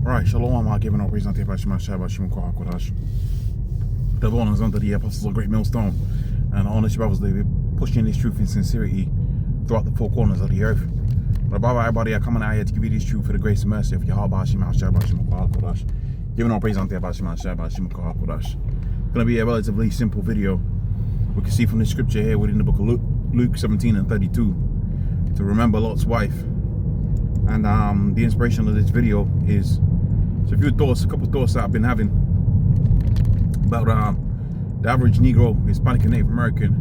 Right, Shalom, I'm giving up reason to Bashima Shabbat Shimko Hakodash. The one is under the apostles of Great Millstone. And honest brothers, they be pushing this truth in sincerity throughout the four corners of the earth. But above everybody, I come out here to give you this truth for the grace and mercy of Yahweh Bashima Shabbat Shimko Hakodash. Giving up reason to Bashima Shabbat Shimko Hakodash. Gonna be a relatively simple video. We can see from the scripture here within the book of Luke 17 and 32 to remember Lot's wife. And the inspiration of this video is a couple of thoughts that I've been having about the average Negro, Hispanic and Native American,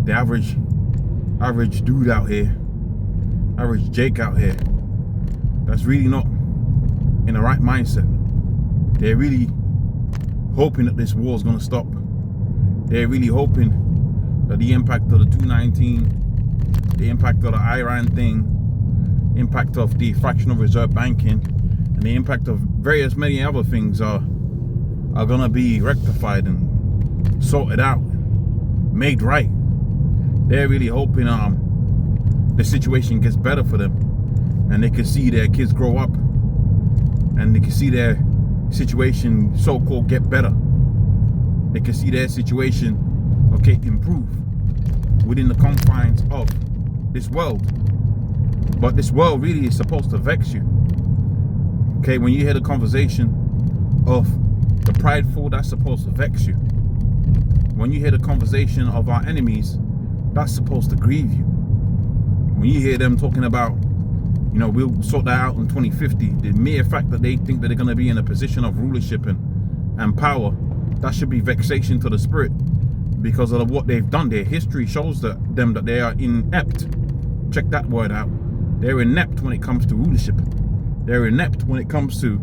the average dude out here, average Jake out here, that's really not in the right mindset. They're really hoping that this war is going to stop. They're really hoping that the impact of the 219, the impact of the Iran thing, impact of the fractional reserve banking, and the impact of many other things are gonna be rectified and sorted out, made right. They're really hoping the situation gets better for them, and they can see their kids grow up, and they can see their situation so-called get better. They can see their situation, improve within the confines of this world. But this world really is supposed to vex you. When you hear the conversation of the prideful, that's supposed to vex you. When you hear the conversation of our enemies, that's supposed to grieve you. When you hear them talking about, we'll sort that out in 2050, the mere fact that they think that they're going to be in a position of rulership and power, that should be vexation to the spirit because of what they've done. Their history shows them that they are inept. Check that word out. They're inept when it comes to rulership. They're inept when it comes to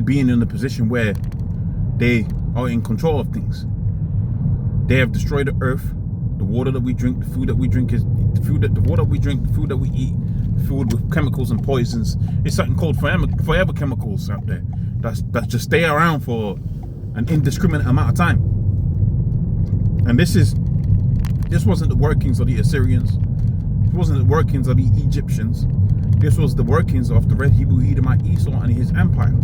being in a position where they are in control of things. They have destroyed the earth. The water that we drink, the food that we drink is the food that the water we drink, the food that we eat, food with chemicals and poisons. It's something called forever chemicals out there that just stay around for an indiscriminate amount of time. And this wasn't the workings of the Assyrians. It wasn't the workings of the Egyptians. This was the workings of the Red Hebrew Edomite Esau and his empire.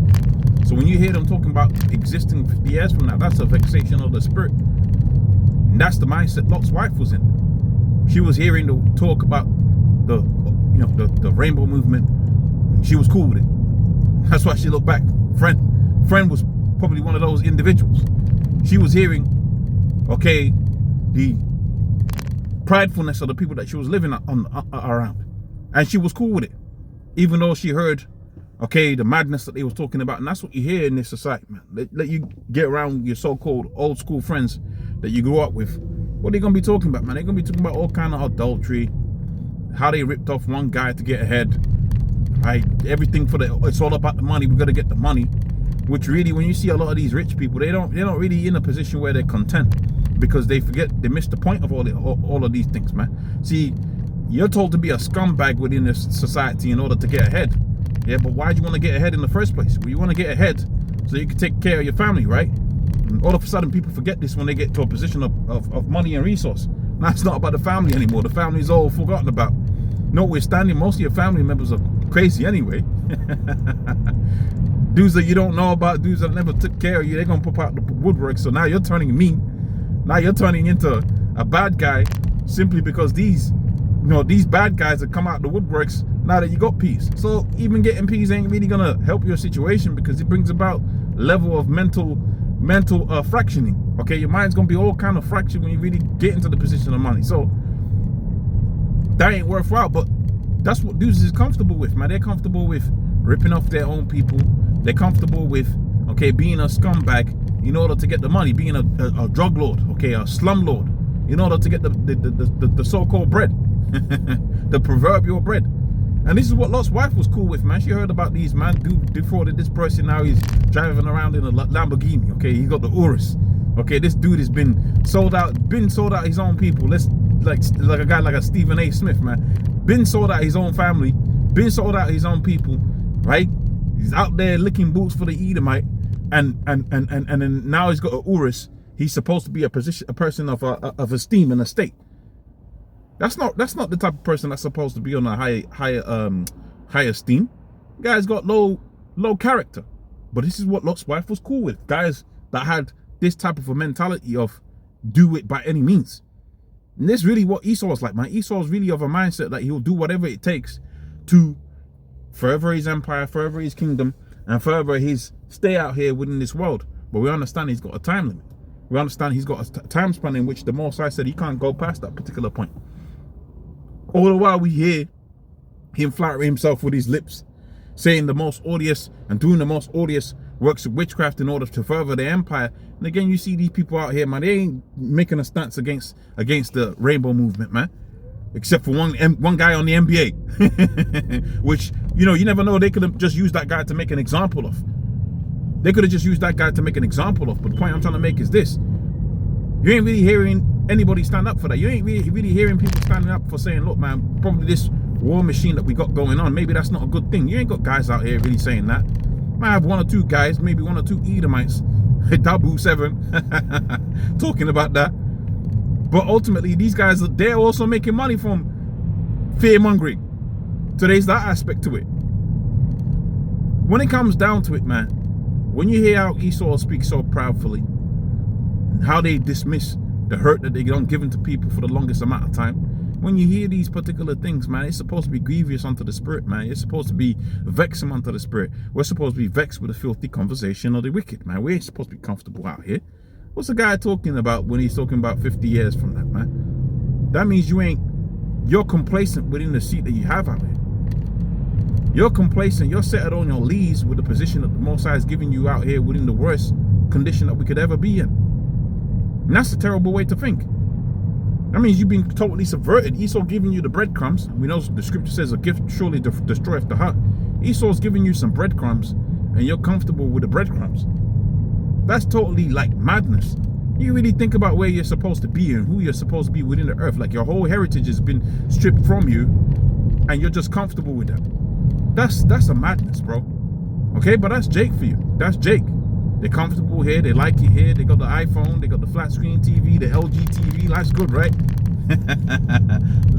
So when you hear them talking about existing 50 years from now, that's a vexation of the spirit. And that's the mindset Lot's wife was in. She was hearing the talk about the rainbow movement. And she was cool with it. That's why she looked back. Friend was probably one of those individuals. She was hearing, the pridefulness of the people that she was living around, and she was cool with it, even though she heard the madness that they was talking about. And that's what you hear in this society, man. Let you get around your so-called old school friends that you grew up with. What are they gonna be talking about, man? They're gonna be talking about all kind of adultery, how they ripped off one guy to get ahead, right? Everything it's all about the money. We gotta get the money. Which really, when you see a lot of these rich people, they're not really in a position where they're content, because they miss the point of all of these things, man. See, you're told to be a scumbag within this society in order to get ahead. Yeah, but why do you want to get ahead in the first place? Well, you want to get ahead so you can take care of your family, right? And all of a sudden, people forget this when they get to a position of money and resource. Now, it's not about the family anymore. The family's all forgotten about. Notwithstanding, most of your family members are crazy anyway. Dudes that you don't know about, dudes that never took care of you, they're going to pop out the woodwork. So now you're turning mean. Now you're turning into a bad guy simply because these bad guys that come out the woodworks now that you got peace. So even getting peace ain't really going to help your situation, because it brings about level of mental fractioning. Your mind's going to be all kind of fractured when you really get into the position of money. So that ain't worthwhile, but that's what dudes is comfortable with, man. They're comfortable with ripping off their own people. They're comfortable with, being a scumbag in order to get the money, being a drug lord, a slum lord, in order to get the so-called bread, the proverbial bread. And this is what Lot's wife was cool with, man. She heard about these, man. Dude defrauded this person. Now he's driving around in a Lamborghini. He got the Urus. This dude has been sold out his own people. Let's like a guy like a Stephen A. Smith, man. Been sold out his own family. Been sold out his own people, right? He's out there licking boots for the Edomite, and then now he's got a Urus. He's supposed to be a person of esteem and estate. That's not the type of person that's supposed to be on a high esteem. Guy's got low character. But this is what Lot's wife was cool with. Guys that had this type of a mentality of do it by any means. And this is really what Esau's like, man. Esau's really of a mindset that he'll do whatever it takes to further his empire, further his kingdom, and further his stay out here within this world. But we understand he's got a time limit. We understand he's got a time span in which the Most High said he can't go past that particular point. All the while we hear him flattering himself with his lips, saying the most odious and doing the most odious works of witchcraft in order to further their empire. And again, you see these people out here, man, they ain't making a stance against the rainbow movement, man. Except for one guy on the NBA, which, you know, you never know, they could have just used that guy to make an example of. They could have just used that guy to make an example of. But the point I'm trying to make is this. You ain't really hearing anybody stand up for that. You ain't really hearing people standing up for saying, look, man, probably this war machine that we got going on, maybe that's not a good thing. You ain't got guys out here really saying that. Might have one or two guys, maybe one or two Edomites, Dabu 7, talking about that. But ultimately, these guys, they're also making money from fear-mongering. So there's that aspect to it. When it comes down to it, man, when you hear how Esau speaks so proudly, how they dismiss the hurt that they don't give to people for the longest amount of time, when you hear these particular things, man, it's supposed to be grievous unto the spirit, man. It's supposed to be vexing unto the spirit. We're supposed to be vexed with the filthy conversation of the wicked, man. We ain't supposed to be comfortable out here. What's the guy talking about when he's talking about 50 years from that, man? That means you're complacent within the seat that you have out here. You're complacent. You're settled on your lees with the position that the Most High is giving you out here within the worst condition that we could ever be in. And that's a terrible way to think. That means you've been totally subverted. Esau giving you the breadcrumbs. We know the scripture says a gift surely destroyeth the heart. Esau's giving you some breadcrumbs and you're comfortable with the breadcrumbs. That's totally like madness. You really think about where you're supposed to be and who you're supposed to be within the earth. Like your whole heritage has been stripped from you and you're just comfortable with that. That's a madness, bro. Okay, but that's Jake for you. That's Jake. They're comfortable here. They like it here. They got the iPhone. They got the flat screen TV, the LG TV. Life's good, right?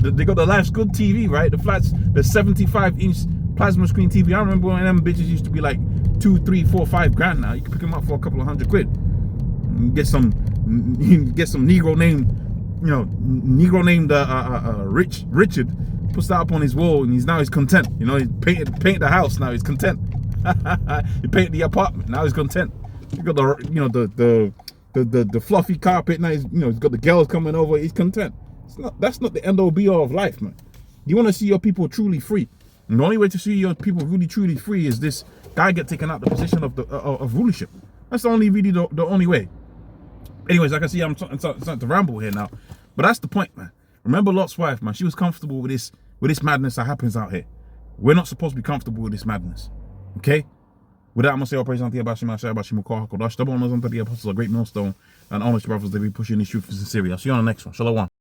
They got the Life's Good TV, right? The 75-inch plasma screen TV. I remember when them bitches used to be like 2, 3, 4, 5 grand. Now you can pick them up for a couple of $100 quid. You get some Negro named Richard. Puts that up on his wall, and he's content. You know, he painted the house. Now he's content. He painted the apartment. Now he's content. You got the fluffy carpet. Now he's got the girls coming over. He's content. That's not the end all be all of life, man. You want to see your people truly free. And the only way to see your people really truly free is this guy get taken out the position of rulership. That's the only way. Anyways, like I see, I'm starting to ramble here now, but that's the point, man. Remember Lot's wife, man. She was comfortable with this madness that happens out here. We're not supposed to be comfortable with this madness. Okay? With that, I'm going to say all praise unto the apostles, a great millstone, and honor to brothers, they be pushing these truths in Syria. I'll see you on the next one. Shalom.